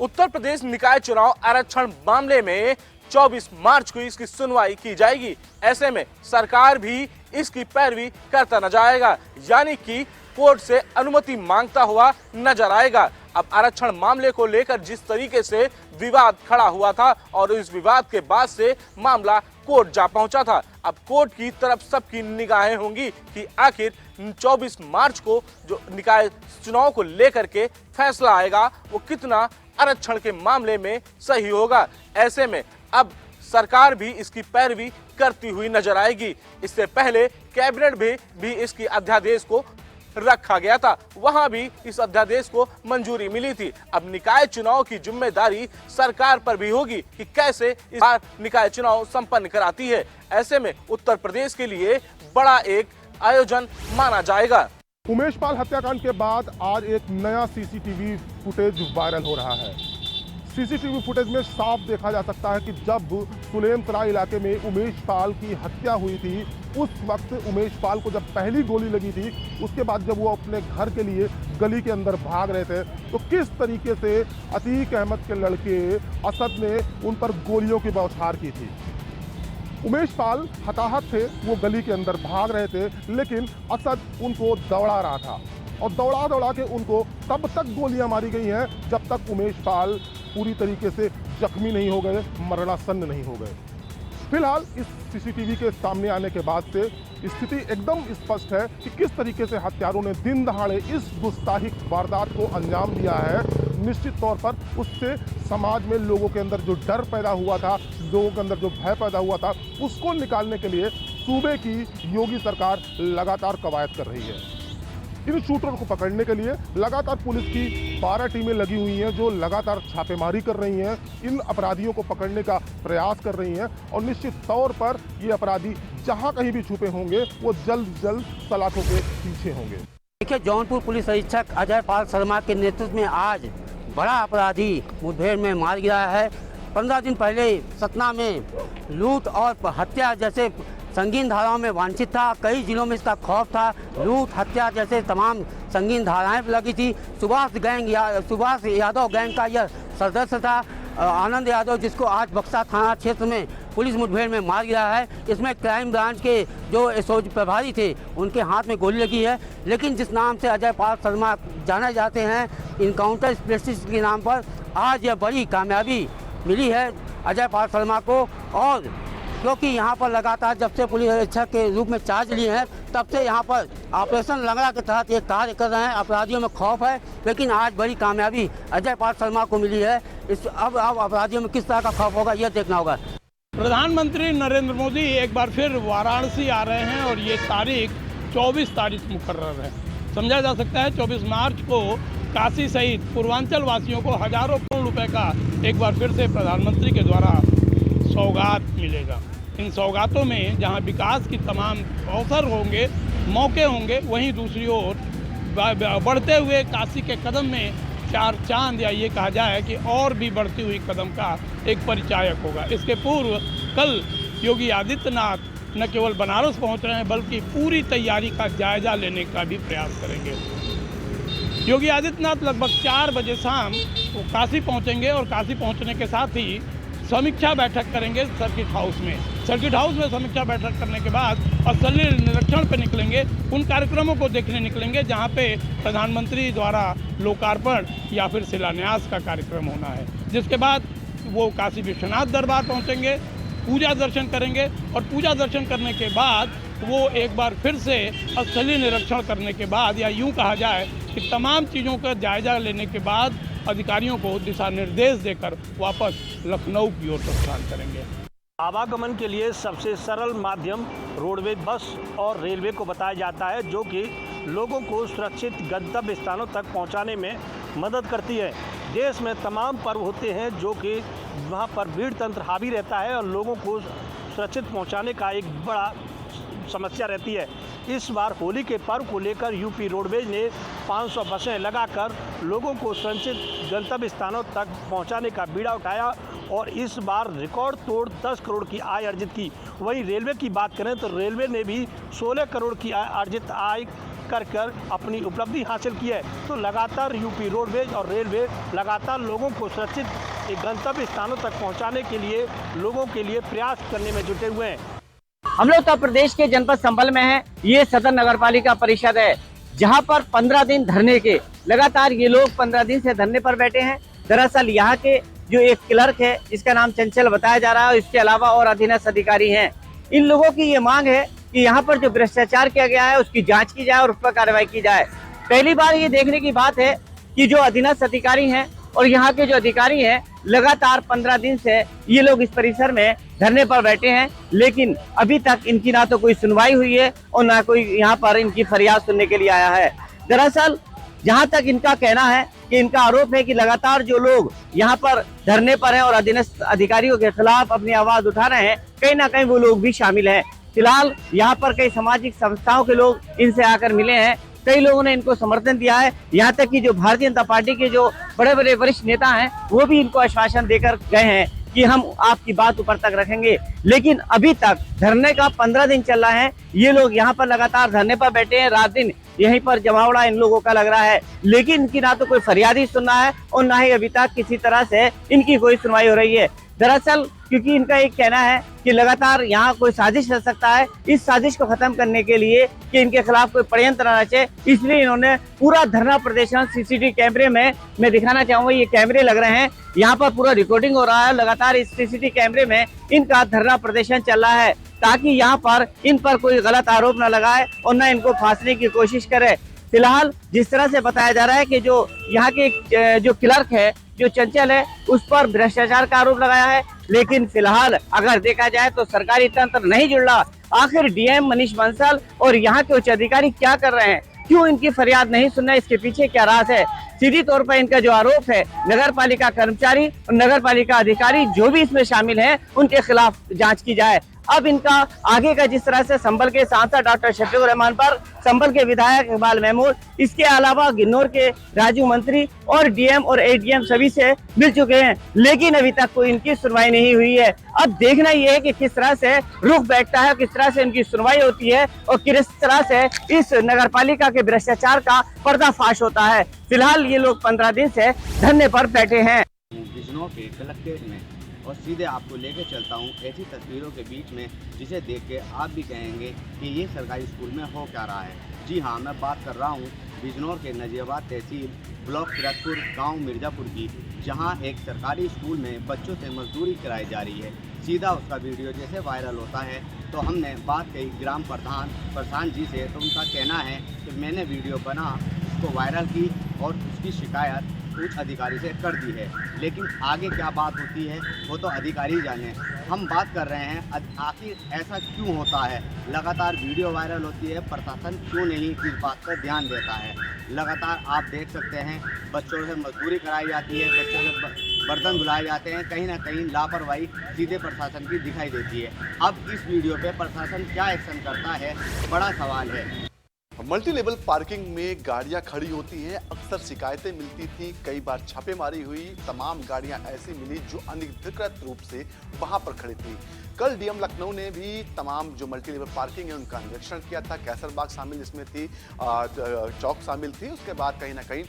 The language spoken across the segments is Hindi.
उत्तर प्रदेश निकाय चुनाव आरक्षण मामले में 24 मार्च को इसकी सुनवाई की जाएगी। ऐसे में सरकार भी इसकी पैरवी करता नजर आएगा, यानी कि कोर्ट से अनुमति मांगता हुआ नजर आएगा। अब आरक्षण मामले को लेकर जिस तरीके से विवाद खड़ा हुआ था और इस विवाद के बाद से मामला कोर्ट जा पहुंचा था, अब कोर्ट की तरफ सबकी निगाहें होंगी कि आखिर 24 मार्च को जो निकाय चुनाव को लेकर के फैसला आएगा वो कितना आरक्षण के मामले में सही होगा। ऐसे में अब सरकार भी इसकी पैरवी करती हुई नजर आएगी। इससे पहले कैबिनेट भी इसकी अध्यादेश को रखा गया था, वहां भी इस अध्यादेश को मंजूरी मिली थी। अब निकाय चुनाव की जिम्मेदारी सरकार पर भी होगी कि कैसे इस बार निकाय चुनाव संपन्न कराती है। ऐसे में उत्तर प्रदेश के लिए बड़ा एक आयोजन माना जाएगा। उमेश पाल हत्याकांड के बाद आज एक नया सीसीटीवी फुटेज वायरल हो रहा है। सीसीटीवी फुटेज में साफ देखा जा सकता है कि जब सुलेमसराय इलाके में उमेश पाल की हत्या हुई थी, उस वक्त उमेश पाल को जब पहली गोली लगी थी, उसके बाद जब वो अपने घर के लिए गली के अंदर भाग रहे थे तो किस तरीके से अतीक अहमद के लड़के असद ने उन पर गोलियों की बौछार की थी। उमेश पाल हताहत थे, वो गली के अंदर भाग रहे थे, लेकिन असद उनको दौड़ा रहा था और दौड़ा दौड़ा के उनको तब तक गोलियां मारी गई हैं जब तक उमेश पाल पूरी तरीके से जख्मी नहीं हो गए, मरणासन्न नहीं हो गए। फिलहाल इस सीसीटीवी के सामने आने के बाद से स्थिति एकदम स्पष्ट है कि किस तरीके से हत्यारों ने दिन दहाड़े इस गुस्ताखी वारदात को अंजाम दिया है। निश्चित तौर पर उससे समाज में लोगों के अंदर जो डर पैदा हुआ था, लोगों के अंदर जो भय पैदा हुआ था, उसको निकालने के लिए सूबे की योगी सरकार लगातार कवायद कर रही है। इन शूटरों को पकड़ने के लिए लगातार पुलिस की 12 टीमें लगी हुई हैं जो लगातार छापेमारी कर रही हैं, इन अपराधियों को पकड़ने का प्रयास कर रही हैं और निश्चित तौर पर ये अपराधी जहां कहीं भी छुपे होंगे वो जल्द जल्द सलाखों के पीछे होंगे। देखिए, जौनपुर पुलिस अधीक्षक अजय पाल शर्मा के नेतृत्व में आज बड़ा अपराधी मुठभेड़ में मार गिरा है। 15 दिन पहले सतना में लूट और हत्या जैसे संगीन धाराओं में वांछित था। कई जिलों में इसका खौफ था। लूट, हत्या जैसे तमाम संगीन धाराएं लगी थी। सुभाष यादव गैंग का यह सदस्य था आनंद यादव, जिसको आज बक्सा थाना क्षेत्र में पुलिस मुठभेड़ में मार गिरा है। इसमें क्राइम ब्रांच के जो एसओजी प्रभारी थे उनके हाथ में गोली लगी है। लेकिन जिस नाम से अजय पाल शर्मा जाने जाते हैं, इनकाउंटर स्पेशलिस्ट के नाम पर, आज यह बड़ी कामयाबी मिली है अजय पाल शर्मा को। और क्योंकि यहाँ पर लगातार जब से पुलिस अधीक्षक के रूप में चार्ज लिए हैं तब से यहाँ पर ऑपरेशन लंगड़ा के तहत ये कार्य कर रहे हैं। अपराधियों में खौफ है, लेकिन आज बड़ी कामयाबी अजय पाल शर्मा को मिली है। अब अपराधियों में किस तरह का खौफ होगा यह देखना होगा। प्रधानमंत्री नरेंद्र मोदी एक बार फिर वाराणसी आ रहे हैं और ये तारीख 24 तारीख मुकर्रर है। समझा जा सकता है 24 मार्च को काशी सहित पूर्वांचल वासियों को हजारों करोड़ रुपए का एक बार फिर से प्रधानमंत्री के द्वारा सौगात मिलेगा। इन सौगातों में जहां विकास की तमाम अवसर होंगे, मौके होंगे, वहीं दूसरी ओर बढ़ते हुए काशी के कदम में चार चांद, या ये कहा जाए कि और भी बढ़ती हुई कदम का एक परिचायक होगा। इसके पूर्व कल योगी आदित्यनाथ न केवल बनारस पहुंच रहे हैं बल्कि पूरी तैयारी का जायजा लेने का भी प्रयास करेंगे। योगी आदित्यनाथ लगभग 4 बजे शाम वो काशी पहुंचेंगे और काशी पहुंचने के साथ ही समीक्षा बैठक करेंगे सर्किट हाउस में। सर्किट हाउस में समीक्षा बैठक करने के बाद स्थलीय निरीक्षण पर निकलेंगे, उन कार्यक्रमों को देखने निकलेंगे जहां पे प्रधानमंत्री द्वारा लोकार्पण या फिर शिलान्यास का कार्यक्रम होना है। जिसके बाद वो काशी विश्वनाथ दरबार पहुंचेंगे, पूजा दर्शन करेंगे और पूजा दर्शन करने के बाद वो एक बार फिर से स्थलीय निरीक्षण करने के बाद, या यूँ कहा जाए कि तमाम चीज़ों का जायजा लेने के बाद अधिकारियों को दिशा निर्देश देकर वापस लखनऊ की ओर प्रस्थान करेंगे। आवागमन के लिए सबसे सरल माध्यम रोडवेज बस और रेलवे को बताया जाता है, जो कि लोगों को सुरक्षित गंतव्य स्थानों तक पहुंचाने में मदद करती है। देश में तमाम पर्व होते हैं जो कि वहां पर भीड़ तंत्र हावी रहता है और लोगों को सुरक्षित पहुंचाने का एक बड़ा समस्या रहती है। इस बार होली के पर्व को लेकर यूपी रोडवेज ने 500 बसें लगाकर लोगों को सुरक्षित गंतव्य स्थानों तक पहुंचाने का बीड़ा उठाया और इस बार रिकॉर्ड तोड़ 10 करोड़ की आय अर्जित की। वहीं रेलवे की बात करें तो रेलवे ने भी 16 करोड़ की अर्जित आय कर अपनी उपलब्धि हासिल की है। तो लगातार यूपी रोडवेज और रेलवे लगातार लोगों को सुरक्षित एक गंतव्य स्थानों तक पहुंचाने के लिए लोगों के लिए प्रयास करने में जुटे हुए हैं। हम लोग उत्तर प्रदेश के जनपद संभल में हैं। ये सदर नगर पालिका परिषद है, जहां पर 15 दिन धरने के लगातार ये लोग 15 दिन से धरने पर बैठे हैं। दरअसल यहाँ के जो एक क्लर्क है, जिसका नाम चंचल बताया जा रहा है, इसके अलावा और अधीनस्थ अधिकारी हैं। इन लोगों की ये मांग है कि यहाँ पर जो भ्रष्टाचार किया गया है उसकी जांच की जाए और उस पर कार्रवाई की जाए। पहली बार ये देखने की बात है कि जो अधीनस्थ अधिकारी हैं और यहाँ के जो अधिकारी हैं लगातार 15 दिन से ये लोग इस परिसर में धरने पर बैठे हैं, लेकिन अभी तक इनकी ना तो कोई सुनवाई हुई है और ना कोई यहाँ पर इनकी फरियाद सुनने के लिए आया है। दरअसल जहाँ तक इनका कहना है कि इनका आरोप है कि लगातार जो लोग यहाँ पर धरने पर हैं और अधीनस्थ अधिकारियों के खिलाफ अपनी आवाज उठा रहे हैं, कहीं ना कहीं वो लोग भी शामिल हैं। फिलहाल यहाँ पर कई सामाजिक संस्थाओं के लोग इनसे आकर मिले हैं, कई लोगों ने इनको समर्थन दिया है। यहाँ तक कि जो भारतीय जनता पार्टी के जो बड़े बड़े वरिष्ठ नेता हैं वो भी इनको आश्वासन देकर गए हैं कि हम आपकी बात ऊपर तक रखेंगे। लेकिन अभी तक धरने का 15 दिन चल रहा है, ये लोग यहाँ पर लगातार धरने पर बैठे हैं, रात दिन यहीं पर जमावड़ा इन लोगों का लग रहा है, लेकिन इनकी ना तो कोई फरियादी सुन रहा है और ना ही अभी तक किसी तरह से इनकी कोई सुनवाई हो रही है। दरअसल क्योंकि इनका एक कहना है कि लगातार यहाँ कोई साजिश रच सकता है, इस साजिश को खत्म करने के लिए कि इनके खिलाफ कोई षड्यंत्र न रचे, इसलिए इन्होंने पूरा धरना प्रदर्शन सीसीटीवी कैमरे में मैं दिखाना चाहूंगा। ये कैमरे लग रहे हैं, यहाँ पर पूरा रिकॉर्डिंग हो रहा है, लगातार इस सीसीटीवी कैमरे में इनका धरना प्रदर्शन चल रहा है ताकि यहाँ पर इन पर कोई गलत आरोप न लगाए और न इनको फांसने की कोशिश करे। फिलहाल जिस तरह से बताया जा रहा है कि जो यहाँ के जो क्लर्क है, जो चंचल है, उस पर भ्रष्टाचार का आरोप लगाया है, लेकिन फिलहाल अगर देखा जाए तो सरकारी तंत्र नहीं जुड़ रहा। आखिर डीएम मनीष बंसल और यहाँ के उच्च अधिकारी क्या कर रहे हैं, क्यों इनकी फरियाद नहीं सुनना, इसके पीछे क्या राज है? सीधी तौर पर इनका जो आरोप है, नगर पालिका कर्मचारी और नगर पालिका अधिकारी जो भी इसमें शामिल हैं उनके खिलाफ जांच की जाए। अब इनका आगे का जिस तरह से संभल के सांसद डॉक्टर शफीकुर रहमान पर, संभल के विधायक इकबाल महमूद, इसके अलावा गिन्नौर के राजू मंत्री और डीएम और एडीएम सभी से मिल चुके हैं, लेकिन अभी तक कोई इनकी सुनवाई नहीं हुई है। अब देखना यह है कि किस तरह से रुख बैठता है, किस तरह से इनकी सुनवाई होती है और किस तरह से इस नगर पालिका के भ्रष्टाचार का पर्दाफाश होता है। फिलहाल ये लोग 15 दिन से धरने पर बैठे हैं। बिजनौर के कलेक्ट्रेट में और सीधे आपको लेके चलता हूँ ऐसी तस्वीरों के बीच में जिसे देख के आप भी कहेंगे कि ये सरकारी स्कूल में हो क्या रहा है। जी हाँ, मैं बात कर रहा हूँ बिजनौर के नजीबाबाद तहसील ब्लॉक तिरथपुर गांव मिर्ज़ापुर की, जहां एक सरकारी स्कूल में बच्चों से मजदूरी कराई जा रही है। सीधा उसका वीडियो जैसे वायरल होता है तो हमने बात की ग्राम प्रधान जी से, तो उनका कहना है कि मैंने वीडियो बना, उसको वायरल की और उसकी शिकायत उच्च अधिकारी से कर दी है, लेकिन आगे क्या बात होती है वो तो अधिकारी जाने। हम बात कर रहे हैं आखिर ऐसा क्यों होता है, लगातार वीडियो वायरल होती है, प्रशासन क्यों नहीं इस बात पर ध्यान देता है। लगातार आप देख सकते हैं बच्चों से मजदूरी कराई जाती है, बच्चों से बर्तन धुलाए जाते हैं, कहीं ना कहीं लापरवाही सीधे प्रशासन की दिखाई देती है। अब इस वीडियो पे प्रशासन क्या एक्शन करता है, बड़ा सवाल है। मल्टी लेवल पार्किंग में गाड़ियां खड़ी होती हैं, अक्सर शिकायतें मिलती थी, कई बार छापेमारी हुई, तमाम गाड़ियां ऐसी मिली जो अनधिकृत रूप से वहां पर खड़ी थी। कल डीएम लखनऊ ने भी तमाम जो मल्टी लेवल पार्किंग है उनका निरीक्षण किया था। कैसरबाग शामिल इसमें थी, चौक शामिल थी। उसके बाद कहीं ना कहीं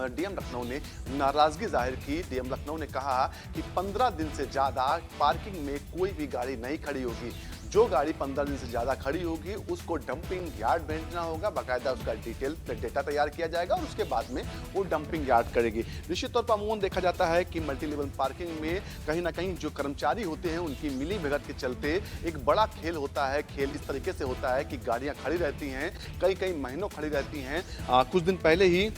डीएम लखनऊ ने नाराजगी जाहिर की। डीएम लखनऊ ने कहा कि 15 दिन से ज़्यादा पार्किंग में कोई भी गाड़ी नहीं खड़ी होगी। जो गाड़ी 15 दिन से ज़्यादा खड़ी होगी उसको डंपिंग यार्ड भेजना होगा, बाकायदा उसका डेटा तैयार किया जाएगा और उसके बाद में वो डंपिंग यार्ड करेगी। निश्चित तौर पर अमूमन देखा जाता है कि मल्टी लेवल पार्किंग में कहीं ना कहीं जो कर्मचारी होते हैं उनकी मिली भगत के चलते एक बड़ा खेल होता है। खेल इस तरीके से होता है कि गाड़ियाँ खड़ी रहती हैं, कई महीनों खड़ी रहती हैं। कुछ दिन पहले ही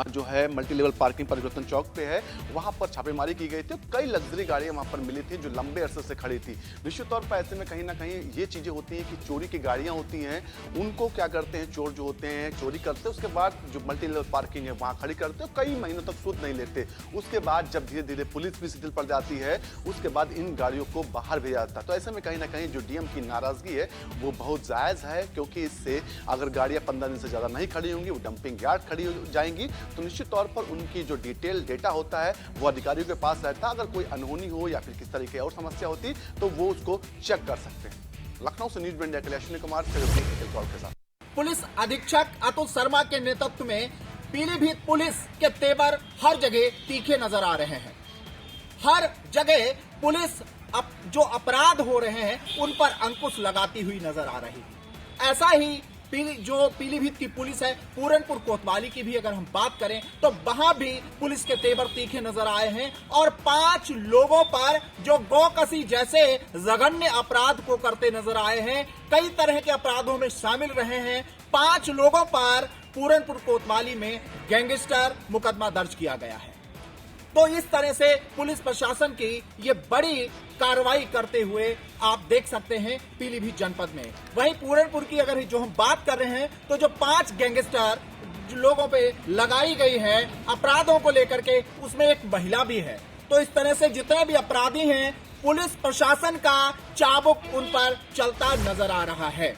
जो है मल्टी लेवल पार्किंग परिवर्तन चौक पे है, वहाँ पर छापेमारी की गई थी। कई लग्जरी गाड़ियाँ वहाँ पर मिली थी जो लंबे अरसे से खड़ी थी। निश्चित तौर पर ऐसे में कहीं ना कहीं ये चीज़ें होती हैं कि चोरी की गाड़ियाँ होती हैं, उनको क्या करते हैं चोर जो होते हैं चोरी करते हैं, उसके बाद जो मल्टी लेवल पार्किंग है वहाँ खड़ी करते हैं, कई महीनों तक सूद नहीं लेते। उसके बाद जब धीरे धीरे पुलिस भी शिथिल पड़ जाती है, उसके बाद इन गाड़ियों को बाहर भेजा जाता है। तो ऐसे में कहीं ना कहीं जो डीएम की नाराजगी है वो बहुत जायज़ है, क्योंकि इससे अगर गाड़ियाँ 15 दिन से ज़्यादा नहीं खड़ी होंगी, वो डंपिंग यार्ड खड़ी हो जाएंगी, तो निश्चित तौर पर उनकी जो डिटेल डेटा होता है वो अधिकारियों के पास रहता है। अगर कोई अनहोनी हो या फिर किस तरीके और समस्या होती तो वो उसको चेक कर सकते हैं। लखनऊ से न्यूज़ ब्यूरो इंडिया के लिए अश्विनी कुमार के साथ। पुलिस अधीक्षक अतुल शर्मा के नेतृत्व में पीलीभीत पुलिस के तेवर हर जगह तीखे नजर आ रहे हैं। हर जगह पुलिस जो अपराध हो रहे हैं उन पर अंकुश लगाती हुई नजर आ रही है। ऐसा ही जो पीलीभीत की पुलिस है, पूरनपुर कोतवाली की भी अगर हम बात करें तो वहां भी पुलिस के तेवर तीखे नजर आए हैं और 5 लोगों पर जो गौकसी जैसे जघन्य अपराध को करते नजर आए हैं, कई तरह के अपराधों में शामिल रहे हैं। 5 लोगों पर पूरनपुर कोतवाली में गैंगस्टर मुकदमा दर्ज किया गया है। तो इस तरह से पुलिस प्रशासन की ये बड़ी कार्रवाई करते हुए आप देख सकते हैं पीलीभीत जनपद में। वहीं पूरनपुर की अगर जो हम बात कर रहे हैं तो जो 5 गैंगस्टर लोगों पे लगाई गई है अपराधों को लेकर के, उसमें एक महिला भी है। तो इस तरह से जितने भी अपराधी हैं, पुलिस प्रशासन का चाबुक उन पर चलता नजर आ रहा है।